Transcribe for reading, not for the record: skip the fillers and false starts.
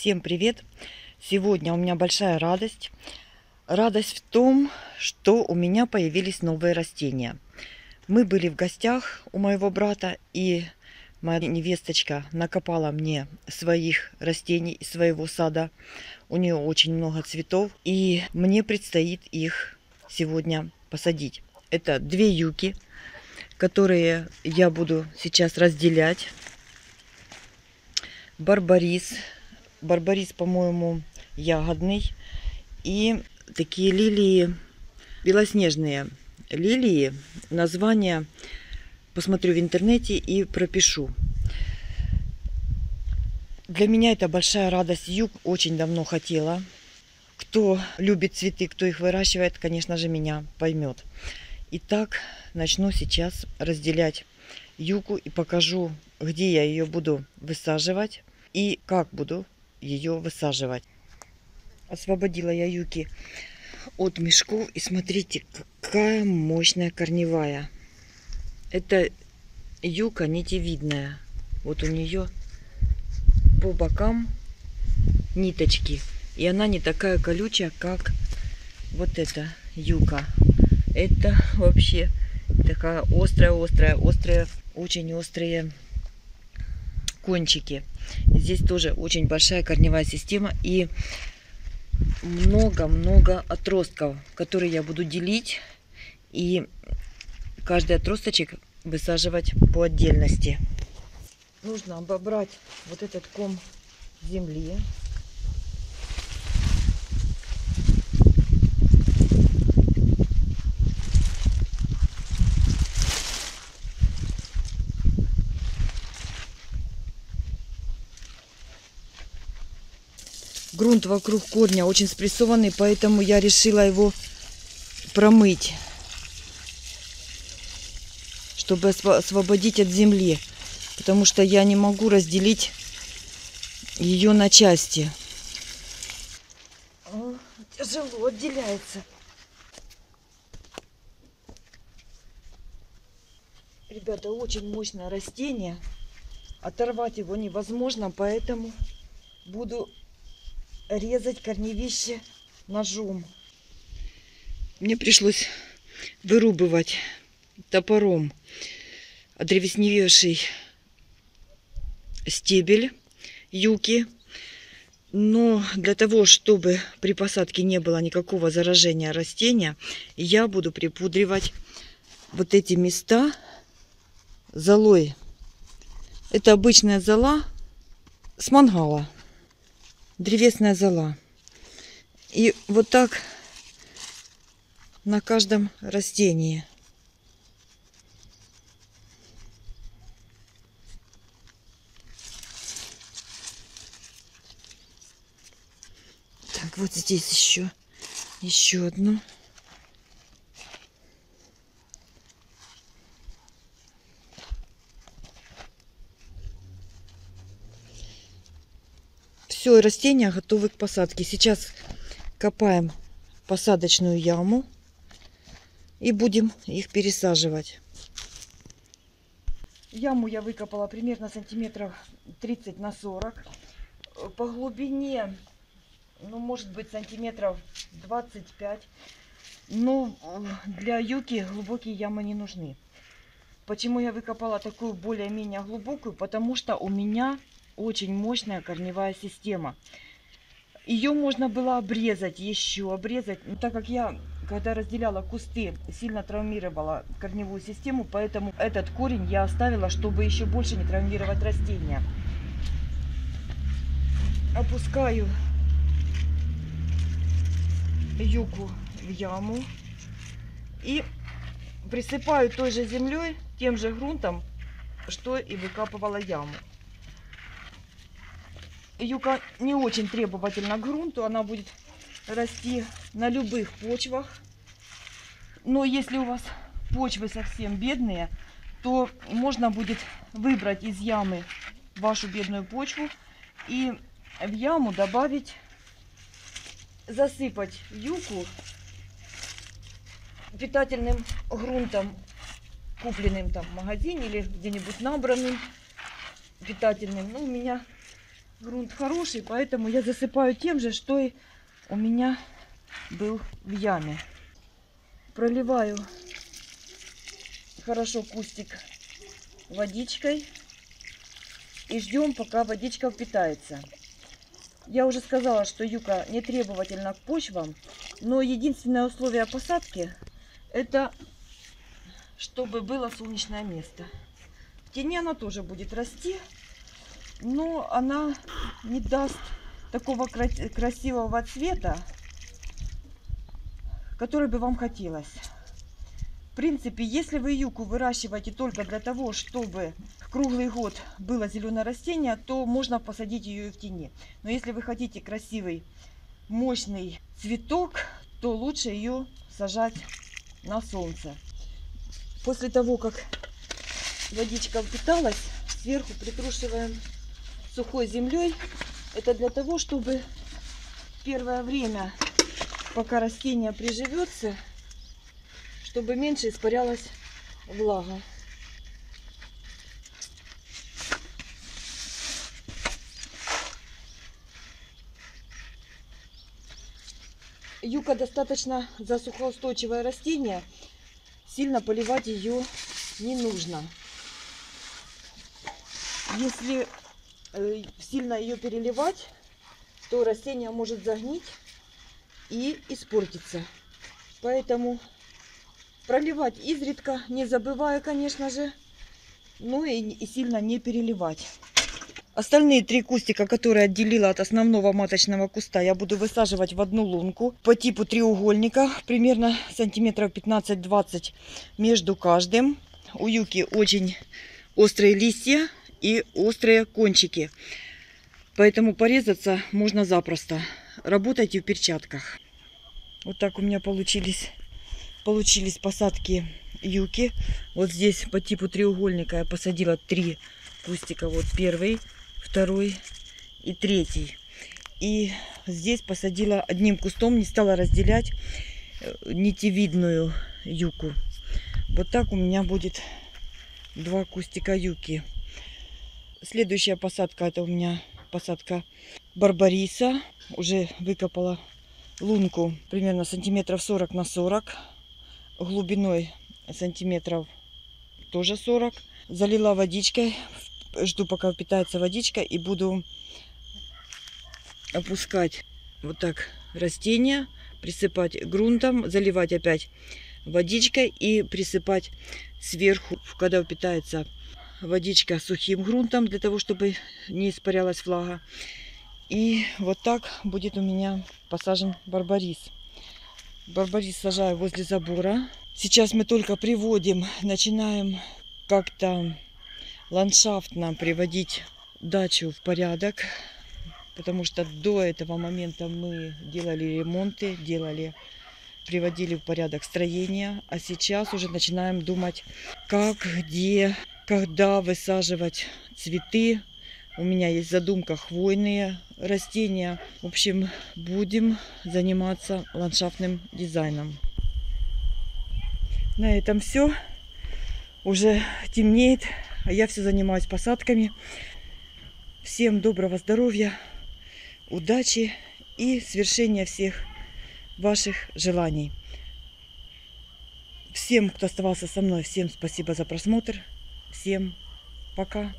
Всем привет! Сегодня у меня большая радость. Радость в том, что у меня появились новые растения. Мы были в гостях у моего брата, и моя невесточка накопала мне своих растений из своего сада. У нее очень много цветов, и мне предстоит их сегодня посадить. Это две юки, которые я буду сейчас разделять. Барбарис, по-моему, ягодный. И такие лилии, белоснежные лилии. Название посмотрю в интернете и пропишу. Для меня это большая радость. Юг очень давно хотела. Кто любит цветы, кто их выращивает, конечно же, меня поймет. Итак, начну сейчас разделять юку и покажу, где я ее буду высаживать и как буду ее высаживать. Освободила я юки от мешков, и смотрите, какая мощная корневая. Это юка нитевидная. Вот у нее по бокам ниточки, и она не такая колючая, как вот эта юка. Это вообще такая острая, очень острые кончики. Здесь тоже очень большая корневая система и много-много отростков, которые я буду делить, и каждый отросточек высаживать по отдельности. Нужно обобрать вот этот ком земли. Грунт вокруг корня очень спрессованный, поэтому я решила его промыть, чтобы освободить от земли, потому что я не могу разделить ее на части. Тяжело отделяется. Ребята, очень мощное растение. Оторвать его невозможно, поэтому буду резать корневище ножом. Мне пришлось вырубывать топором одревесневевший стебель юки. Но для того, чтобы при посадке не было никакого заражения растения, я буду припудривать вот эти места золой. Это обычная зола с мангала. Древесная зола. И вот так на каждом растении. Так, вот здесь еще одну. Все, растения готовы к посадке. Сейчас копаем посадочную яму и будем их пересаживать. Яму я выкопала примерно сантиметров 30 на 40. По глубине, ну, может быть, сантиметров 25. Но для юки глубокие ямы не нужны. Почему я выкопала такую более-менее глубокую? Потому что у меня очень мощная корневая система. Ее можно было обрезать, еще обрезать. Но так как я, когда разделяла кусты, сильно травмировала корневую систему, поэтому этот корень я оставила, чтобы еще больше не травмировать растения. Опускаю юку в яму и присыпаю той же землей, тем же грунтом, что и выкапывала яму. Юка не очень требовательна к грунту, она будет расти на любых почвах. Но если у вас почвы совсем бедные, то можно будет выбрать из ямы вашу бедную почву и в яму добавить, засыпать юку питательным грунтом, купленным там в магазине или где-нибудь набранным питательным. Ну, у меня Грунт хороший, поэтому я засыпаю тем же, что и у меня был в яме. Проливаю хорошо кустик водичкой и ждем, пока водичка впитается. Я уже сказала, что юка не требовательна к почвам, но единственное условие посадки — это чтобы было солнечное место. В тени она тоже будет расти, но она не даст такого красивого цвета, который бы вам хотелось. В принципе, если вы юку выращиваете только для того, чтобы круглый год было зеленое растение, то можно посадить ее и в тени. Но если вы хотите красивый, мощный цветок, то лучше ее сажать на солнце. После того, как водичка впиталась, сверху притрушиваем сухой землей. Это для того, чтобы первое время, пока растение приживется, чтобы меньше испарялась влага. Юка достаточно засухоустойчивое растение, сильно поливать ее не нужно. Если сильно ее переливать, то растение может загнить и испортиться. Поэтому проливать изредка, не забывая, конечно же, но и сильно не переливать. Остальные 3 кустика, которые отделила от основного маточного куста, я буду высаживать в одну лунку по типу треугольника, примерно сантиметров 15-20 между каждым. У юки очень острые листья и острые кончики, поэтому порезаться можно запросто. Работайте в перчатках. Вот так у меня получились посадки юки. Вот здесь по типу треугольника я посадила 3 кустика. Вот первый, второй и третий. И здесь посадила одним кустом, не стала разделять нитевидную юку. Вот так у меня будет 2 кустика юки. Следующая посадка — это у меня посадка барбариса. Уже выкопала лунку примерно сантиметров 40 на 40. Глубиной сантиметров тоже 40. Залила водичкой. Жду, пока впитается водичка, и буду опускать вот так растения, присыпать грунтом, заливать опять водичкой и присыпать сверху, когда впитается водичка, сухим грунтом, для того, чтобы не испарялась влага. И вот так будет у меня посажен барбарис. Барбарис сажаю возле забора. Сейчас мы только начинаем как-то ландшафтно приводить дачу в порядок, потому что до этого момента мы делали ремонты, приводили в порядок строение, а сейчас уже начинаем думать, как, где, когда высаживать цветы. У меня есть задумка хвойные растения. В общем, будем заниматься ландшафтным дизайном. На этом все. Уже темнеет, а я все занимаюсь посадками. Всем доброго здоровья, удачи и свершения всех ваших желаний. Всем, кто оставался со мной, всем спасибо за просмотр. Всем пока.